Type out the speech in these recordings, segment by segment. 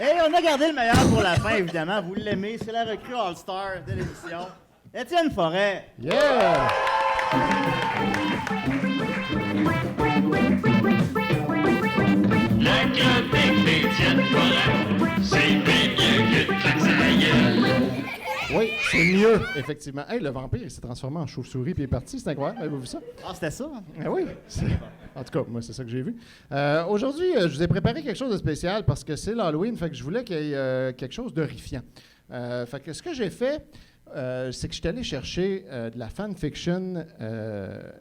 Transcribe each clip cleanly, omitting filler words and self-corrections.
Et on a gardé le meilleur pour la fin, évidemment. Vous l'aimez, c'est la recrue All-Star de l'émission. Étienne Forêt. Yeah! La chronique d'Étienne Forêt, c'est bien mieux que de claque sa gueule. Oui, c'est mieux, effectivement. Hey, le vampire, il s'est transformé en chauve-souris puis il est parti, c'est incroyable. Avez-vous vu ça? Ah, c'était ça? Ah oui. En tout cas, moi, c'est ça que j'ai vu. Aujourd'hui, je vous ai préparé quelque chose de spécial parce que c'est l'Halloween, fait que je voulais qu'il y ait quelque chose d'horrifiant. Fait que ce que j'ai fait, c'est que je suis allé chercher de la fanfiction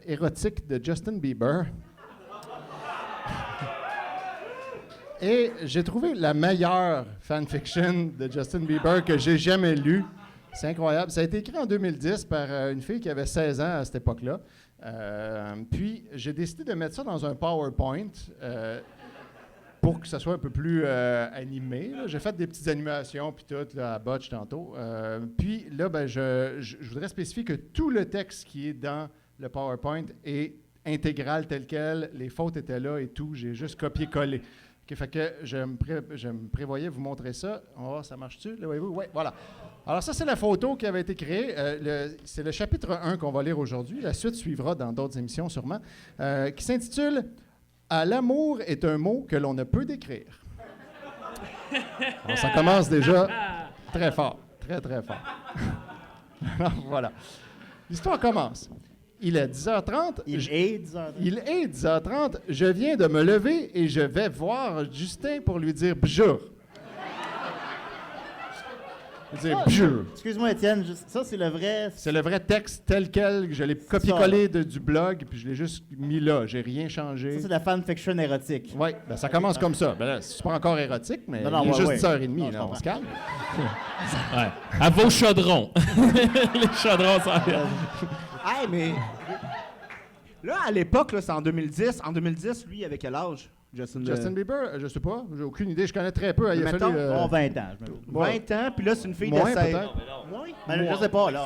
érotique de Justin Bieber. Et j'ai trouvé la meilleure fanfiction de Justin Bieber que j'ai jamais lue. C'est incroyable. Ça a été écrit en 2010 par une fille qui avait 16 ans à cette époque-là. Puis, j'ai décidé de mettre ça dans un PowerPoint pour que ça soit un peu plus animé. Là. J'ai fait des petites animations puis tout là, à botch tantôt. Puis là, ben, je voudrais spécifier que tout le texte qui est dans le PowerPoint est intégral tel quel. Les fautes étaient là et tout. J'ai juste copié-collé. Okay, fait que je me prévoyais vous montrer ça. Oh, ça marche-tu? Là, voyez-vous? Oui, voilà. Alors ça, c'est la photo qui avait été créée. C'est le chapitre 1 qu'on va lire aujourd'hui. La suite suivra dans d'autres émissions sûrement, qui s'intitule « À l'amour est un mot que l'on ne peut décrire ». Alors ça commence déjà très fort, très, très fort. Alors voilà. L'histoire commence. Il est 10h30. Il est 10h30. Il est 10h30. Je viens de me lever et je vais voir Justin pour lui dire « Bjur ». Dire « Bjur ». Excuse-moi, Étienne, ça, c'est le vrai... C'est le vrai texte tel quel. Je l'ai copié-collé du blog, puis je l'ai juste mis là. J'ai rien changé. Ça, c'est de la fanfiction érotique. Oui, ben ça commence comme ça. Ben là, c'est pas encore érotique, mais Non, il est juste ouais. 10h30, là, on se calme. Ouais. À vos chaudrons. Les chaudrons, ça vient. Hey, mais. Là, à l'époque, là, c'est en 2010. En 2010, lui, il avait quel âge? Justin Bieber, je sais pas. J'ai aucune idée. Je connais très peu. Il a Mettons, fallu, Bon, 20 ans, je me doute. 20 ans, puis là, c'est une fille Moins, de 16 peut-être. Moins? Ben, je sais pas, là.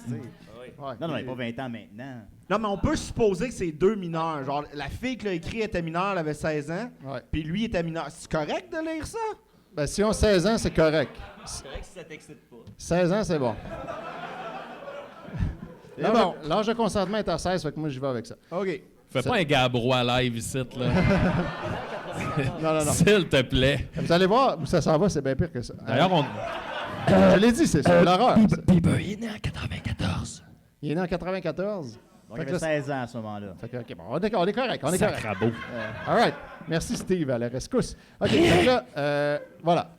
Ouais. Non, mais pas 20 ans maintenant. Non, mais on peut supposer que c'est deux mineurs. Genre, la fille qui l'a écrit était mineure, elle avait 16 ans. Ouais. Puis lui était mineur. C'est correct de lire ça? Ben, si on a 16 ans, c'est correct. C'est vrai que ça t'excite pas. 16 ans, c'est bon. L'âge de consentement est à 16, fait que moi, j'y vais avec ça. OK. Fais pas un Gabrois live ici, là. Non. S'il te plaît. Vous allez voir où ça s'en va, c'est bien pire que ça. D'ailleurs, on... Je l'ai dit, c'est ça, l'horreur. Bieber, il est né en 94. Il est né en 94. Donc, Fait il que avait là, 16 ans à ce moment-là. Fait que, OK, bon, on est correct, on est correct. Sacrabo. All right. Merci, Steve, à la rescousse. OK, fait que là, voilà.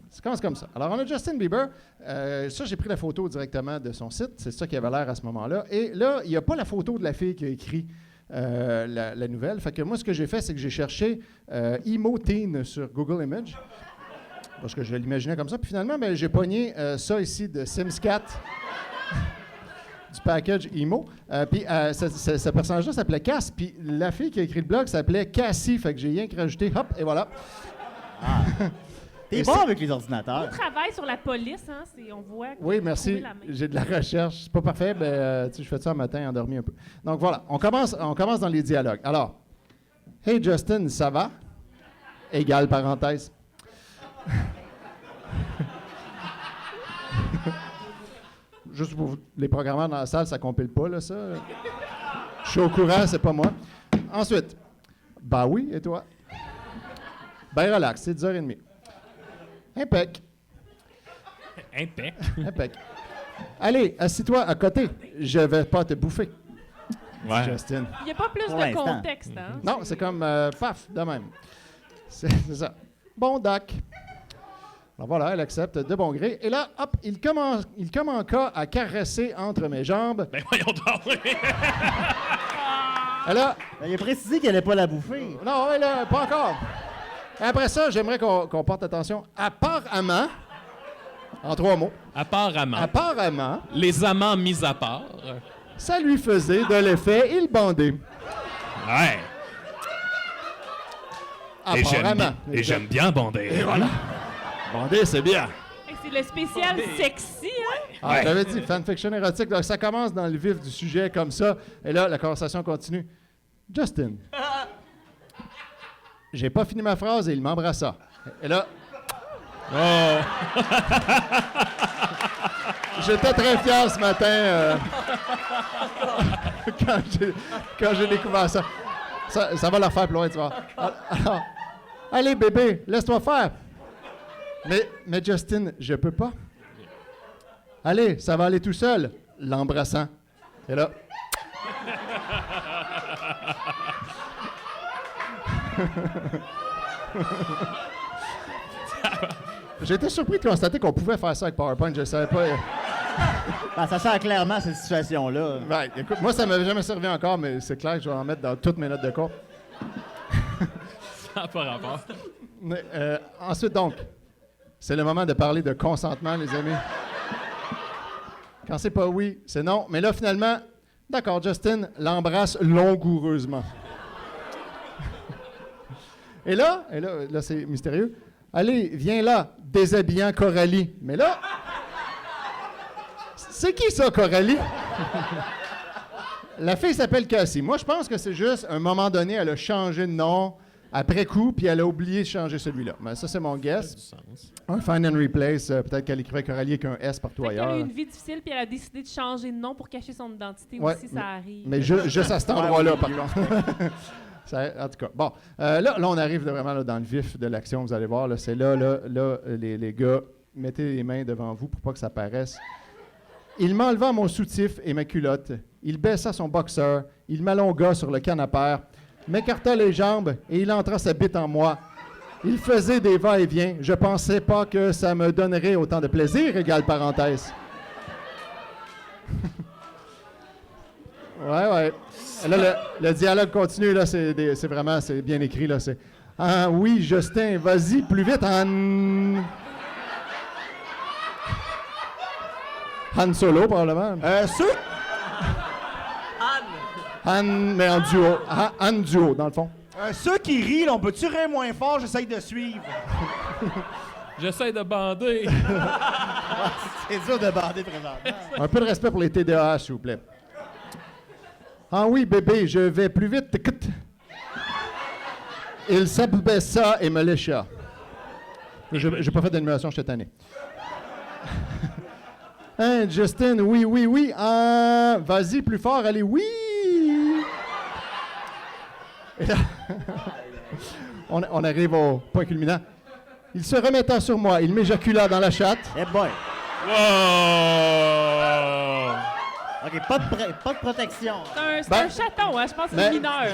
Ça commence comme ça. Alors, on a Justin Bieber. Ça, j'ai pris la photo directement de son site. C'est ça qui avait l'air à ce moment-là. Et là, il n'y a pas la photo de la fille qui a écrit la nouvelle. Fait que moi, ce que j'ai fait, c'est que j'ai cherché Emo Teen sur Google Images. Parce que je l'imaginais comme ça. Puis finalement, ben, j'ai pogné ça ici de Sims 4. Du package Emo. Puis ce personnage-là s'appelait Cass. Puis la fille qui a écrit le blog s'appelait Cassie. Fait que j'ai rien que rajouté. Hop, et voilà. T'es Et bon c'est- avec les ordinateurs. On travaille sur la police, hein? On voit. que Oui, vous merci. trouvez la main. J'ai de la recherche. C'est pas parfait, mais tu sais, je fais ça un matin, endormi un peu. Donc voilà, on commence dans les dialogues. Alors, Hey Justin, ça va? Égale parenthèse. Juste pour les programmeurs dans la salle, ça compile pas, là, ça. Je suis au courant, c'est pas moi. Ensuite, bah oui, et toi? Ben relax, c'est 10h30. Impec. Impec. Impec. Allez, assis-toi à côté. Je vais pas te bouffer. Ouais. Justin. Il n'y a pas plus Pour de l'instant. contexte, hein? Non, c'est comme paf, de même. C'est ça. Bon, Doc. Alors voilà, elle accepte de bon gré. Et là, hop, il commence à caresser entre mes jambes. Ben voyons donc. Et là, Ben, il a précisé qu'elle allait pas la bouffer. non, ouais, là, pas encore. Après ça, j'aimerais qu'on porte attention. Apparemment, en 3 mots, Apparemment. apparemment, Les amants mis à part. ça lui faisait de l'effet, il bandait. Ouais. Apparemment. Et j'aime bien bander. Et voilà. Bander, c'est bien. Hey, c'est le spécial sexy, hein? Ah, j'avais dit, fanfiction érotique. Donc, ça commence dans le vif du sujet comme ça. Et là, la conversation continue. Justin. J'ai pas fini ma phrase et il m'embrassa. Et là, Oh! J'étais très fier ce matin quand j'ai découvert ça. Ça va leur faire plus loin, tu vois. Alors, allez, bébé, laisse-toi faire. Mais Justin, je peux pas. Allez, ça va aller tout seul. L'embrassant. Et là... J'ai été surpris de constater qu'on pouvait faire ça avec PowerPoint. Je savais pas. Ben, ça sert clairement cette situation-là. Ouais, écoute, moi, ça m'avait jamais servi encore, mais c'est clair que je vais en mettre dans toutes mes notes de cours. Ça n'a pas rapport. Mais, ensuite, donc, c'est le moment de parler de consentement, les amis. Quand c'est pas oui, c'est non. Mais là, finalement, d'accord, Justin l'embrasse langoureusement. Et là, c'est mystérieux. Allez, viens là, déshabillant Coralie. Mais là, c'est qui ça, Coralie? La fille s'appelle Cassie. Moi, je pense que c'est juste, un moment donné, elle a changé de nom après coup, puis elle a oublié de changer celui-là. Mais ça, c'est mon guess. Un find and replace. Peut-être qu'elle écrivait Coralie avec un S partout Fait qu'elle a ailleurs. eu une vie difficile, puis elle a décidé de changer de nom pour cacher son identité Ouais, aussi, ça arrive. Mais juste à cet endroit-là, par contre. En tout cas, bon. Là, on arrive vraiment là, dans le vif de l'action, vous allez voir. Là, c'est là, les gars, mettez les mains devant vous pour pas que ça paraisse. Il m'enleva mon soutif et ma culotte. Il baissa son boxeur. Il m'allongua sur le canapé, m'écarta les jambes et il entra sa bite en moi. Il faisait des va-et-vient. Je pensais pas que ça me donnerait autant de plaisir, égale parenthèse. Ouais. Là, le dialogue continue, là, c'est vraiment bien écrit, là. C'est « Ah oui, Justin, vas-y, plus vite, Han Solo, probablement. Han, mais en duo. Han duo, dans le fond. Ceux qui rient, là, on peut-tu rire moins fort? J'essaye de suivre. J'essaie de bander. C'est dur de bander présentement. Un peu de respect pour les TDAH, s'il vous plaît. Ah oui, bébé, je vais plus vite. Il s'abaissa et me lécha. J'ai pas fait d'animation, je suis tanné. Hein, Justin, oui. Ah, vas-y, plus fort, allez, oui! Et là, on arrive au point culminant. Il se remettant sur moi, il m'éjacula dans la chatte. Eh boy. Wow! OK, pas de protection. C'est un chaton, hein, je pense que c'est mineur.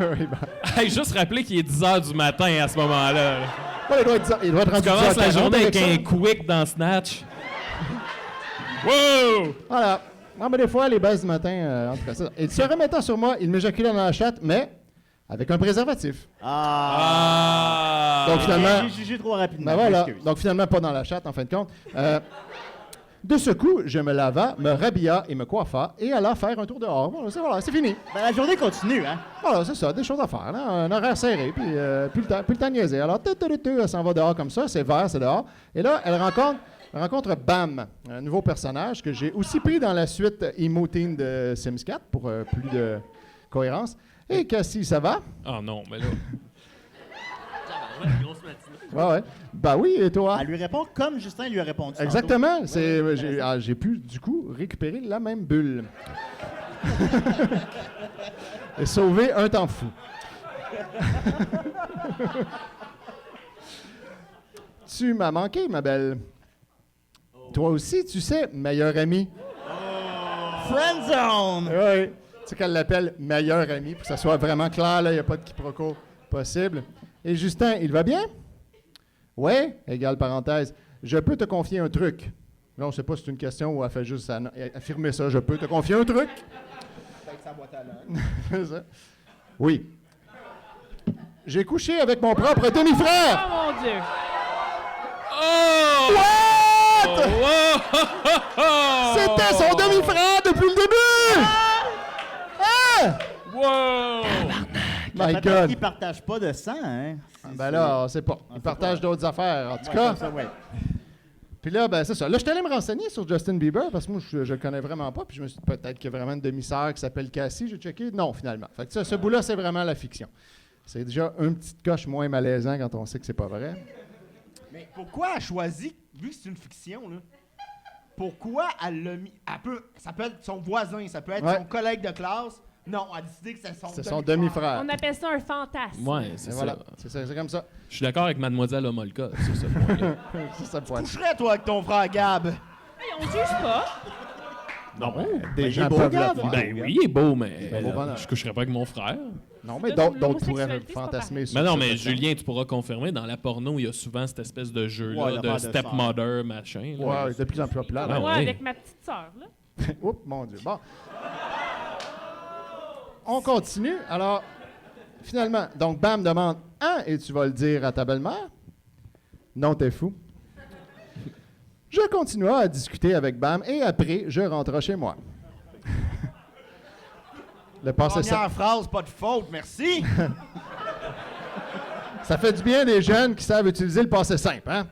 Oui, Hey, juste rappeler qu'il est 10h du matin à ce moment-là. Là. Ouais, il doit être rendu Tu commences la 10h40 journée avec ça. un quick dans Snatch. Wow! Voilà. Non, mais des fois, les bases du matin, en tout cas, ça. Il se remettant sur moi, il m'éjacula dans la chatte, mais avec un préservatif. Ah! Donc, finalement... J'ai jugé trop rapidement. Ben voilà. Excuse. Donc, finalement, pas dans la chatte, en fin de compte. De ce coup, je me lava, me rhabilla et me coiffa et alla faire un tour dehors. Voilà, c'est fini. Ben, la journée continue, hein? Voilà, c'est ça, des choses à faire. Là. Un horaire serré, puis plus le temps de niaiser. Alors, elle s'en va dehors comme ça, c'est vert, c'est dehors. Et là, elle rencontre Bam, un nouveau personnage que j'ai aussi pris dans la suite Emo Teen de Sims 4 pour plus de cohérence. Et Cassie, ça va? Oh non, mais là... Grosse matinée. Ouais. Ben oui, et toi? Elle lui répond comme Justin lui a répondu. Exactement. J'ai pu, du coup, récupérer la même bulle. Et sauver un temps fou. Tu m'as manqué, ma belle. Toi aussi, tu sais, meilleure amie. Friend zone! Oui. Tu sais qu'elle l'appelle meilleure amie, pour que ça soit vraiment clair, là, il n'y a pas de quiproquo possible. Et Justin, il va bien? Ouais, égale parenthèse. Je peux te confier un truc. Là, on ne sait pas si c'est une question ou elle fait juste affirmer ça. Je peux te confier un truc? Avec sa boîte à lunch. Oui. J'ai couché avec mon propre demi-frère! Oh mon Dieu! Oh! What? Wow! C'était son demi-frère depuis le début! Ah! Wow! My Peut-être God! qu'ils partagent pas de sang, hein? Ben là, on sait pas. Ils partagent d'autres affaires, en tout cas. Ça, ouais. Puis là, ben c'est ça. Là, je suis allé me renseigner sur Justin Bieber parce que moi, je le connais vraiment pas. Puis je me suis dit peut-être qu'il y a vraiment une demi-sœur qui s'appelle Cassie. J'ai checké. Non, finalement. Fait que ça, ce bout-là, c'est vraiment la fiction. C'est déjà une petite coche moins malaisant quand on sait que c'est pas vrai. Mais pourquoi elle a choisi, vu que c'est une fiction, là, pourquoi elle l'a mis... ça peut être son voisin, ça peut être Ouais. son collègue de classe. Non, elle a décidé que C'est son demi-frère. On appelle ça un fantasme. Ouais, c'est Et ça. voilà, c'est comme ça. Je suis d'accord avec Mademoiselle Homolka sur ce point-là. C'est ça le point. Coucherais, toi, avec ton frère Gab. Hey, on juge pas. Non, Des gens beau, peuvent Gab. le faire. ben oui, il est beau, mais Ben, beau bonheur. je coucherai pas avec mon frère. Non, mais Là, d'autres l'homosexualité, pourraient c'est pas fantasmer sur Mais non, cette mais question. Julien, tu pourras confirmer, dans la porno, il y a souvent cette espèce de jeu-là, Ouais, de l'affaire de stepmother, machin. là. Ouais, de plus en plus populaire. Ah Moi, ouais. avec ma petite sœur, là. Oups, mon Dieu. Bon. On continue. Alors, finalement, donc Bam demande « Ah, et tu vas le dire à ta belle-mère? » Non, t'es fou. Je continua à discuter avec Bam et après, je rentrai chez moi. Le passé Première phrase, pas de faute, merci. Ça fait du bien des jeunes qui savent utiliser le passé simple, hein?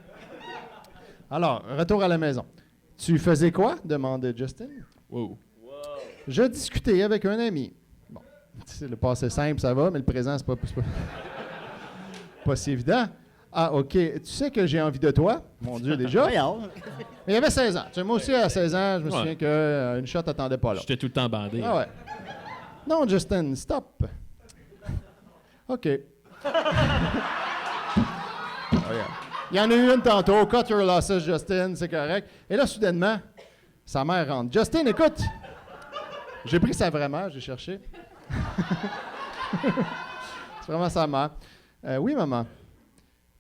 Alors, retour à la maison. Tu faisais quoi? Demandait Justin. Wow. Je discutais avec un ami. Bon, c'est le passé simple, ça va, mais le présent, c'est pas si évident. Ah, OK. Tu sais que j'ai envie de toi? Mon Dieu, déjà. Mais Voyons. il avait 16 ans. Tu sais, moi aussi, à 16 ans, je me Ouais. souviens qu'une shot attendait pas là. J'étais tout le temps bandé. Ah ouais. Non, Justin, stop. OK. Il y en a eu une tantôt. Cut your losses, Justin, c'est correct. Et là, soudainement, sa mère rentre. Justin, écoute. J'ai pris sa vraie mère, j'ai cherché. C'est vraiment sa mère. Oui, maman.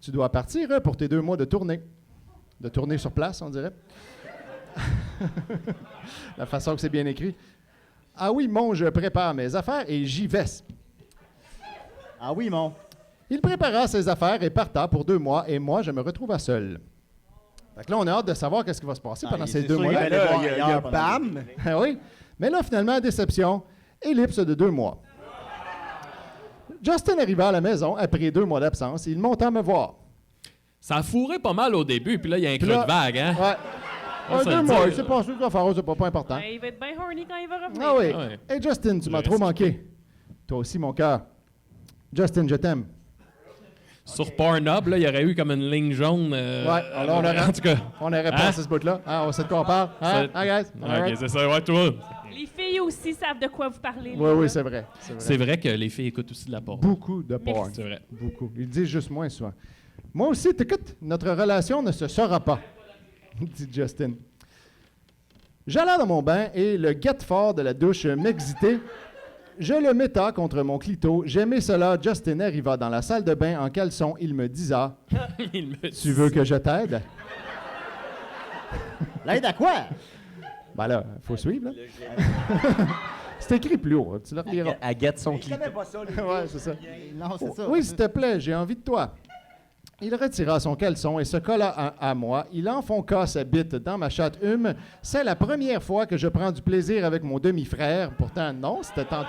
Tu dois partir pour tes 2 mois de tournée. De tournée sur place, on dirait. La façon que c'est bien écrit. Ah oui, mon, je prépare mes affaires et j'y vais. Ah oui, mon. Il prépara ses affaires et parta pour 2 mois et moi, je me retrouva seul. Fait que là, on a hâte de savoir qu'est-ce qui va se passer pendant ces 2 mois-là. il va aller voir Il y a ailleurs pendant Bam. Ah oui. Mais là, finalement, déception, ellipse de 2 mois. Justin arriva à la maison après 2 mois d'absence. Il monta me voir. Ça a fourré pas mal au début, puis là, il y a un Puis creux là- de vague, hein? Ouais. On va se 2 le mois, dire, il s'est passé des affaires, c'est pas important. Ben, il va être bien horny quand il va revenir. Ah oui. Ouais. Hey Justin, tu m'as Je trop reste. manqué. Toi aussi, mon cœur. Justin, je t'aime. Sur Pornhub, là, il y aurait eu comme une ligne jaune. Ouais, alors on aurait- en tout cas. On aurait passé ce bout-là. Ah, on sait de quoi on parle. Hein? Ça- Ah, guys? Ok, All right. c'est ça, ouais, toi. Les filles aussi savent de quoi vous parlez. Oui, oui, c'est vrai. C'est vrai. C'est vrai que les filles écoutent aussi de la porn. Beaucoup de porn. C'est vrai. Beaucoup. Ils le disent juste moins souvent. Moi aussi, t'écoutes, notre relation ne se saura pas, dit Justin. J'allais dans mon bain et le guette-fort de la douche m'excitait. Je le metta contre mon clito. J'aimais cela. Justin arriva dans la salle de bain en caleçon. Il me disa Il me « Tu veux que je t'aide? L'aide à quoi? » Ben là, faut suivre, là. C'est écrit plus haut. Tu le reliras. Elle guette son Je clip. connais pas ça, lui. Ouais, c'est ça. Non, c'est ça. Oui, s'il te plaît, j'ai envie de toi. Il retira son caleçon et se colla à moi. Il enfonça sa bite dans ma chatte hume. C'est la première fois que je prends du plaisir avec mon demi-frère. Pourtant, non, c'était tant...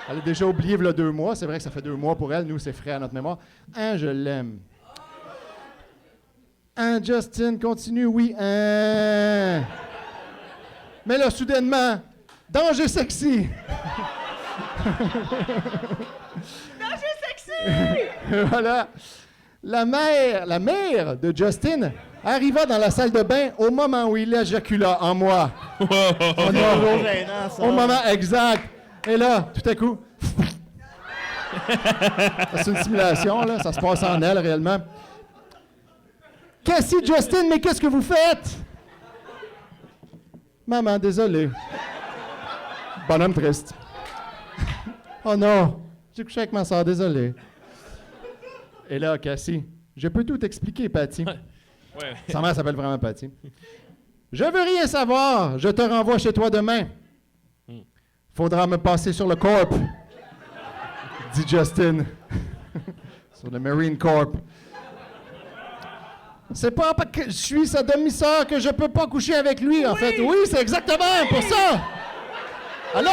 Elle a déjà oublié il y a 2 mois. C'est vrai que ça fait 2 mois pour elle. Nous, c'est frais à notre mémoire. Hein, je l'aime. Hein, Justin, continue, oui. Hein. Mais là, soudainement, danger sexy. Voilà. La mère de Justin arriva dans la salle de bain au moment où il éjacula en moi. Oh non, Gênant, ça. au moment exact. Et là, tout à coup... C'est une simulation, là. Ça se passe en elle, réellement. Cassie, Justin, mais qu'est-ce que vous faites? Maman, désolé. Bonhomme triste. Oh non, j'ai couché avec ma soeur, désolé. Et là, Cassie, je peux tout expliquer, Patty. Ouais. Sa mère s'appelle vraiment Patty. Je veux rien savoir, je te renvoie chez toi demain. Faudra me passer sur le Corp, dit Justin. Sur le Marine Corp. C'est pas parce que je suis sa demi-sœur que je peux pas coucher avec lui, en fait. Oui, c'est exactement pour ça. Allô?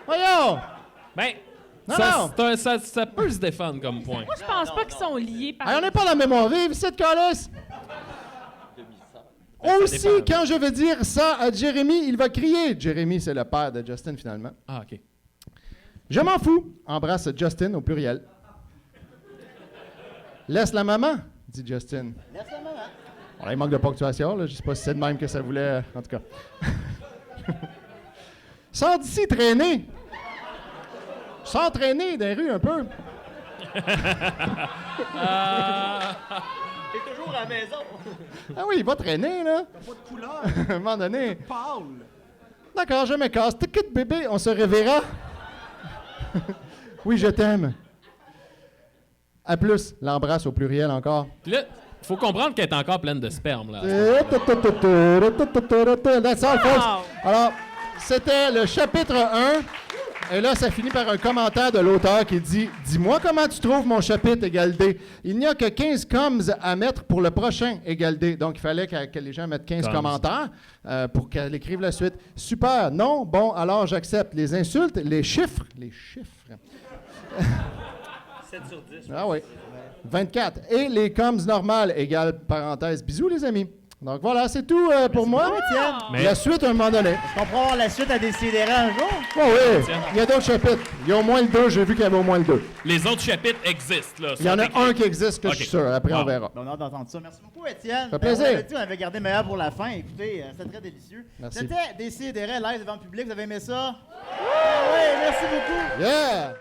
Voyons. Ben, Non, ça, non. c'est ça peut se défendre comme point. Moi, je pense pas qu'ils sont liés par. Hey, on n'est pas dans la mémoire vive, cette calice. Aussi, quand je vais dire ça à Jérémy, il va crier. Jérémy, c'est le père de Justin, finalement. Ah, OK. Je m'en fous. Embrasse Justin au pluriel. Laisse la maman, dit Justin. Merci, maman. Bon, là, il manque de ponctuation, là. Je sais pas si c'est de même que ça voulait, en tout cas. Sors d'ici, traîner! Sors traîner dans les rues un peu. T'es toujours à la maison. Ah oui, il va traîner, là. Pas de couleur. À un moment donné. Pâle. D'accord, je me casse. T'inquiète, bébé, on se reverra. Oui, je t'aime. À plus, l'embrasse au pluriel encore. Puis là, faut comprendre qu'elle est encore pleine de sperme, là. That's all, folks. Wow. Alors, c'était le chapitre 1. Et là, ça finit par un commentaire de l'auteur qui dit « Dis-moi comment tu trouves mon chapitre égal D. Il n'y a que 15 coms à mettre pour le prochain égal D. » Donc, il fallait que les gens mettent 15 Coms. commentaires pour qu'elle écrive la suite. Super. Non? Bon, alors j'accepte. Les insultes, les chiffres. Les chiffres. 7 sur 10. Ah oui. 24. Et les coms normales égale parenthèse. Bisous, les amis. Donc voilà, c'est tout pour moi. Étienne. Mais La suite, à un moment donné. Est-ce qu'on pourra avoir la suite à décider un jour? Oh oui, il y a d'autres chapitres. Il y a au moins le 2, j'ai vu qu'il y avait au moins le 2. les autres chapitres existent, là. Il y en a sont écrits. un qui existe que je suis Ok. sûr. Après, on Wow. verra. On a hâte d'entendre ça. Merci beaucoup, Étienne. Ça fait plaisir. On avait dit, on avait gardé meilleur pour la fin. Écoutez, c'était très délicieux. Merci. C'était Décidérez live devant le public. Vous avez aimé ça? Ah oui, merci beaucoup. Yeah!